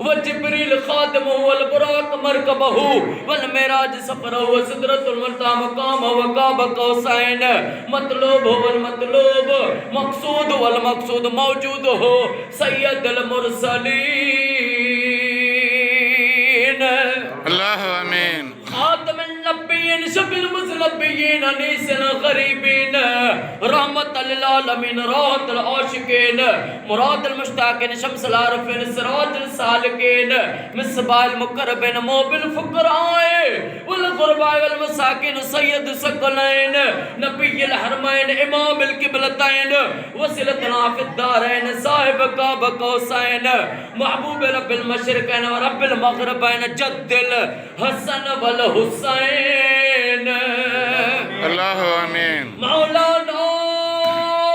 व जिब्रील खादिम वल बुराक मरकबहू वल मेराज सफर व सिदरतुल मुंतहा मकाम व काब कौसैन मतलूब वल मतलूब मकसूद वल मकसूद मौजूद हो सैयदुल मुरसलीन अल्लाह आमीन। खातमुन नबिय्यीन शफीउल मुज़नबिय्यीन अनीसुल गरीबीन रहमतुल लिल आलमीन राहतुल आशिकीन मुरादुल मुश्ताकीन शम्सुल आरिफीन सिराजुल सालिकीन मिसबाहुल मुक़र्रबीन मोबिल फुक़राए वल गुरबाए वल मसाकीन सय्यद सकलैन नबियुल हरमैन इमामुल किबलतैन वसीलतुना फिद दारैन साहिब काब कौसैन महबूब रब्बिल मशरिकैन व रब्बिल मग़रिबैन जद्दिल हसन वल हुसैन अल्लाह आमीन। मौलाना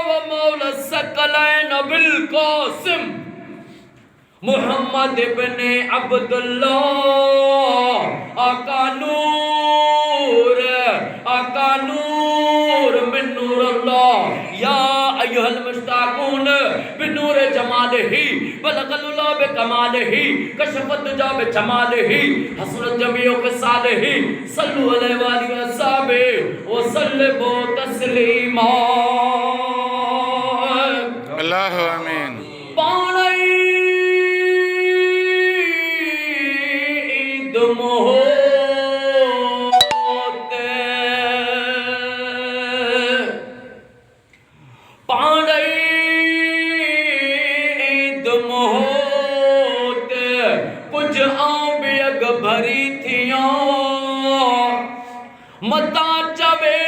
व मौला सकलैन बिल कासिम मुहम्मद इब्ने अब्दुल्लाह आका नूर मिन नूरिल्लाह या अय्युहल मुश्ताकून बिनूर जमालिही बलगलुला बिकमालिही कशफत दुजा बिजमालिही हसनत जमीउ ख़िसालिही सल्लु अलैहि व आलिहि व अस्हाबे व सल्लिमु तस्लीमा अल्लाह आमीन। पाणई ईद मोहत पाणई ईद मोहत कुछ आऊं भी अग भरी थियां मता चवे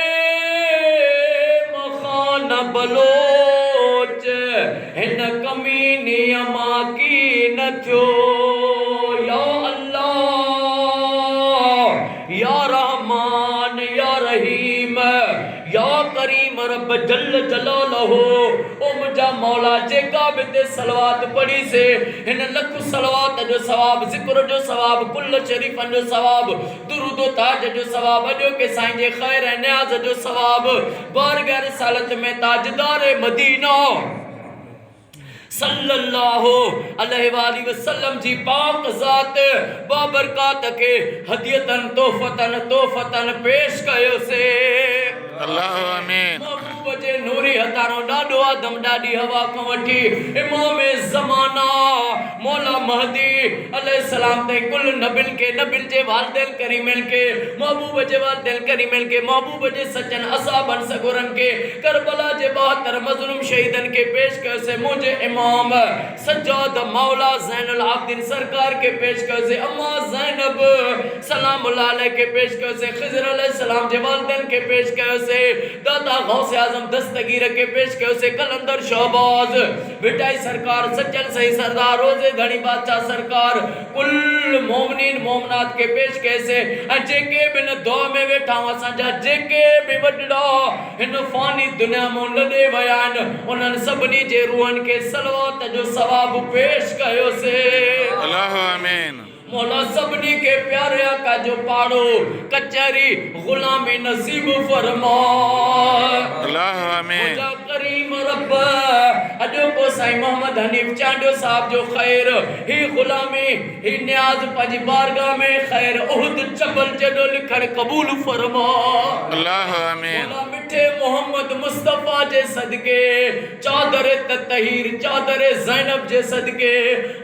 मखान बलोच हिन कमीनी अमा की न थियो या अल्लाह या रहमान या रहीम या करीम रब जल जलालहू ओ मुझा मौला जेका बि ते सलवात पढ़ी से हिन लख सलवात जो सवाब जिक्र जो सवाब कुल शरीफन जो सवाब दुरूद ताज जो सवाब जो के साईं जे खैर न्याज जो सवाब बारगाह रिसालत में ताजदार मदीना सल्लल्लाहु अलैहि वसल्लम जी पाक ज़ात बाबरकात के हदियतन तोहफतन पेश कयो से अल्लाह आमीन। महबूब जे नूरी हथारो ॾाढो आदम ॾाढी हवा खां वठी इमाम ज़माना मौला महदी अलैहिस्सलाम ते कुल नबिन के नबिन जे वालिदैन करीमन के महबूब जे वालिदैन करीमन के महबूब जे सचन असहाबन सगुरन के करबला जे 72 मज़लूम शहीदन के पेश कयो से मुझे इमाम सज्जाद मौला ज़ैनुल आबिदीन सरकार के पेश कयो से अम्मा ज़ैनब सलामुल्लाह अलैह के पेश कयो से खिज़र अलैहिस्सलाम जे वालिदैन के पेश कयो से दाता गौसे आजम दस्तगीर के पेश कयो से कलंदर शहबाज बिटाई सरकार सच्चल सही सरदार रोजे धनी बादशाह सरकार कुल मोमिनीन मोमनात के पेश कैसे जेके बिन दुआ में वेठा असांजा जेके भी वडड़ा हिन फानी दुनिया में लॾे विया आहिनि उन्हनि सभिनी जे रूहनि के सलवात जो सवाब पेश कयो से अल्लाह आमीन। मौला सबनी के प्यारे आका जो पाड़ो कचहरी गुलामी नसीब फरमा अल्लाह आमीन। मुझा करीम रब अजो को साईं मोहम्मद हनीफ चांडो साहब जो खैर ही गुलामी ही न्याज पंज बारगाह में खैर उहद चबल जडो लिखण कबूल फरमा अल्लाह आमीन। मौला मिठे मोहम्मद मुस्तफा जे सदके चादर ततहीर चादर ज़ैनब जे सदके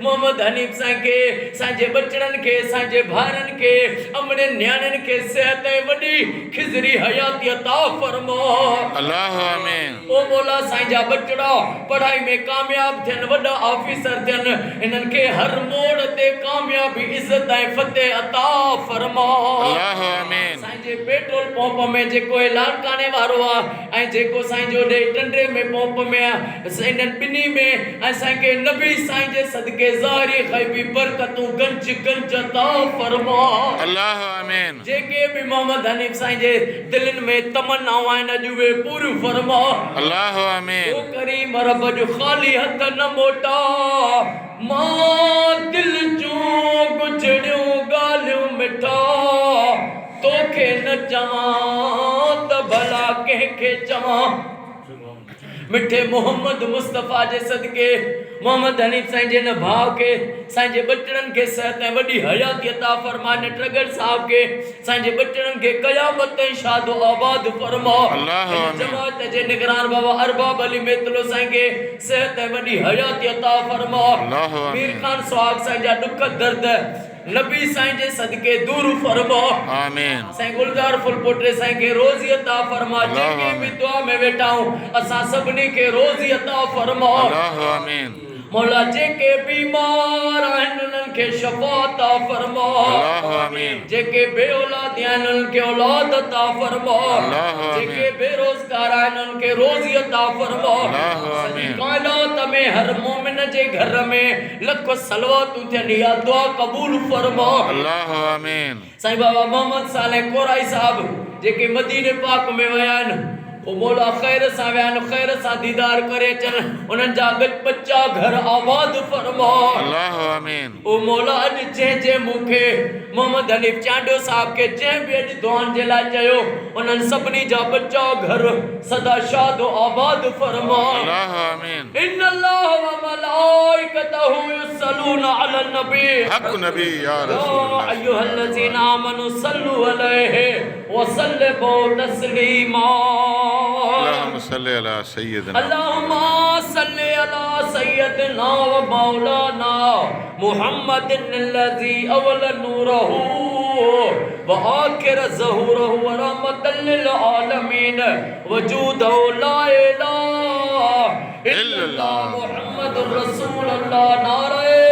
मोहम्मद हनीफ साईं के सांजे बचड़न के सांजे भारन के अमने न्याणन के सेहत वडी खिजरी हयाती अता फरमा अल्लाह आमीन। ओ मौला साईं जा बचड़ा पढ़ाई में कामयाब थियन वडा ऑफिसर थियन इनन के हर मोड़ ते कामयाबी इज्जत ऐं फतेह अता फरमा अल्लाह आमीन। साईं जे पेट्रोल पंप में जेको लाड़काने वारो आ ऐं जेको साईं जो डे टंडे में पंप में इनन बिनी में ऐं साईं के नबी साईं जे सदके ज़ाहिरी ग़ैबी बरकतूं गंज अता फरमा अल्लाह आमीन। जेके भी मोहम्मद हनीफ साईं जे दिलन में तमन्नाऊं आहिनि अॼु उहे पूरी फरमा अल्लाह आमीन। ओ करीम रब जो खाली हथ न मोटा मां दिल चूं गुजड़ियूं ॻाल्हियूं मिठा तोखे न चवां त भला कंहिंखे चवां मिठे मोहम्मद मुस्तफ़ा जे सदके मोहम्मद हनीफ साईं जे न भाव के साईं जे बचड़न के सेहत ऐं वॾी हयाती अता फरमा ने ट्रगड़ साहब के साईं जे बचड़न के क़यामत ताईं शादो आबाद फरमा अल्लाह आमीन। जमात जे निगरान बाबा अरबाब अली मेतलो साईं के सेहत ऐं वॾी हयाती अता फरमा अल्लाह आमीन। मीर खान सुहाग साईं जा दुख दर्द नबी साईं जे सदके दूर फरमा आमीन। साईं गुलजार फुलपोटे साईं के रोज़ी अता फरमा अल्लाह जेके आमीन। भी दुआ में वेठा हूं असां सभिनी के रोज़ी अता फरमा अल्लाह आमीन। मौला जेके बीमार आहिनि उन्हनि खे शफ़ा अता फरमा अल्लाह आमीन। जेके बे औलाद आहिनि उन्हनि खे औलाद अता फरमा अल्लाह आमीन। जेके बेरोज़गार आहिनि उन्हनि खे रोज़ी अता फरमा अल्लाह सॼी आमीन। काइनात में हर मोमिन जे घर में लख सलवातूं थियनि या दुआ क़बूल फरमा अल्लाह आमीन। साईं बाबा मोहम्मद सालेह कोराई साहब जेके मदीने पाक में विया आहिनि ओ मौला खैर सां विया आहिनि खैर सां दीदार करे अचनि उन्हनि जा बच्चा घर आबाद फरमा अल्लाह आमीन। ओ मौला अॼु जंहिं मूंखे मोहम्मद हनीफ चांडियो साहब के जंहिं बि अॼु दुआनि जे लाइ चयो उन्हनि सभिनी जा बच्चा घर सदा शाद आबाद फरमा अल्लाह आमीन। इन्नल्लाह व मलाइकतहु युसल्लूना अलन नबी हक नबी या रसूल या अल्लाह। अय्युहल्लज़ीना आमनु सल्लु अलैहि व सल्लिमू तस्लीमा अल्लाहुम्मा सल्लि अला सय्यिदना अल्लाहुम्मा सल्लि अला सय्यदिना व मौलाना मुहम्मदिन अल्लज़ी अव्वल नूरहु व आखिर ज़हूरहु व रहमतल लिल आलमीन वजूदहु ला इलाहा इल्लल्लाह मुहम्मदुर रसूलुल्लाह नारे